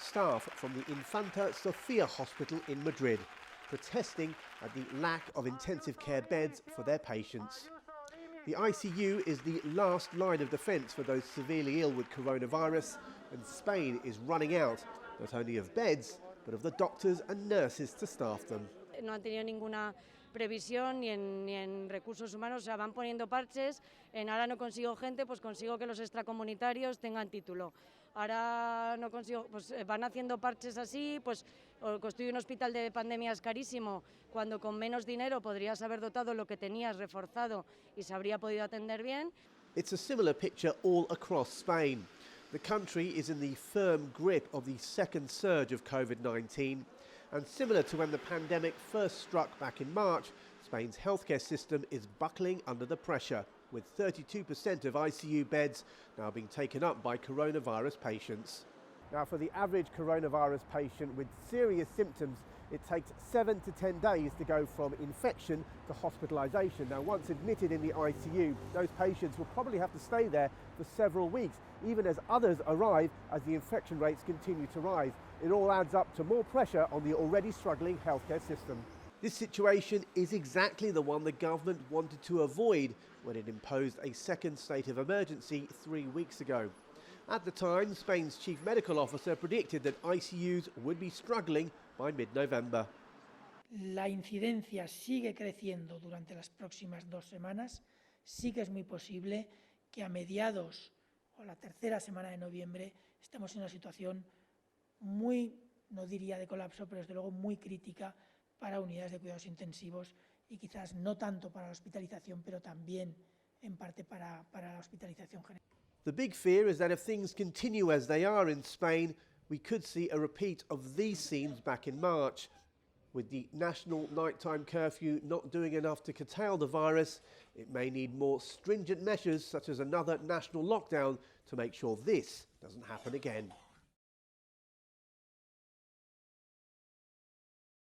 staff from the Infanta Sofia Hospital in Madrid, protesting at the lack of intensive care beds for their patients. The ICU is the last line of defence for those severely ill with coronavirus, and Spain is running out, not only of beds, but of the doctors and nurses to staff them. No han tenido ninguna previsión ni en recursos humanos, o sea, van poniendo parches, ahora no consigo gente, pues consigo que los extracomunitarios tengan título. Ahora no consigo, pues van haciendo parches así, pues construir un hospital de pandemia es carísimo, cuando con menos dinero podrías haber dotado lo que tenías reforzado y se habría podido atender bien. It's a similar picture all across Spain. The country is in the firm grip of the second surge of COVID-19, and similar to when the pandemic first struck back in March, Spain's healthcare system is buckling under the pressure, with 32% of ICU beds now being taken up by coronavirus patients. Now, for the average coronavirus patient with serious symptoms, it takes 7 to 10 days to go from infection to hospitalisation. Now, once admitted in the ICU, those patients will probably have to stay there for several weeks, even as others arrive as the infection rates continue to rise. It all adds up to more pressure on the already struggling healthcare system. This situation is exactly the one the government wanted to avoid when it imposed a second state of emergency 3 weeks ago. At the time, Spain's chief medical officer predicted that ICUs would be struggling by mid-November. La incidencia sigue creciendo durante las próximas 2 semanas. Sí que es muy posible que a mediados o la tercera semana de noviembre estemos en una situación muy, no diría de colapso, pero desde luego muy crítica para unidades de cuidados intensivos y quizás no tanto para la hospitalización, pero también en parte para la hospitalización general. The big fear is that if things continue as they are in Spain, we could see a repeat of these scenes back in March. With the national nighttime curfew not doing enough to curtail the virus, it may need more stringent measures such as another national lockdown to make sure this doesn't happen again.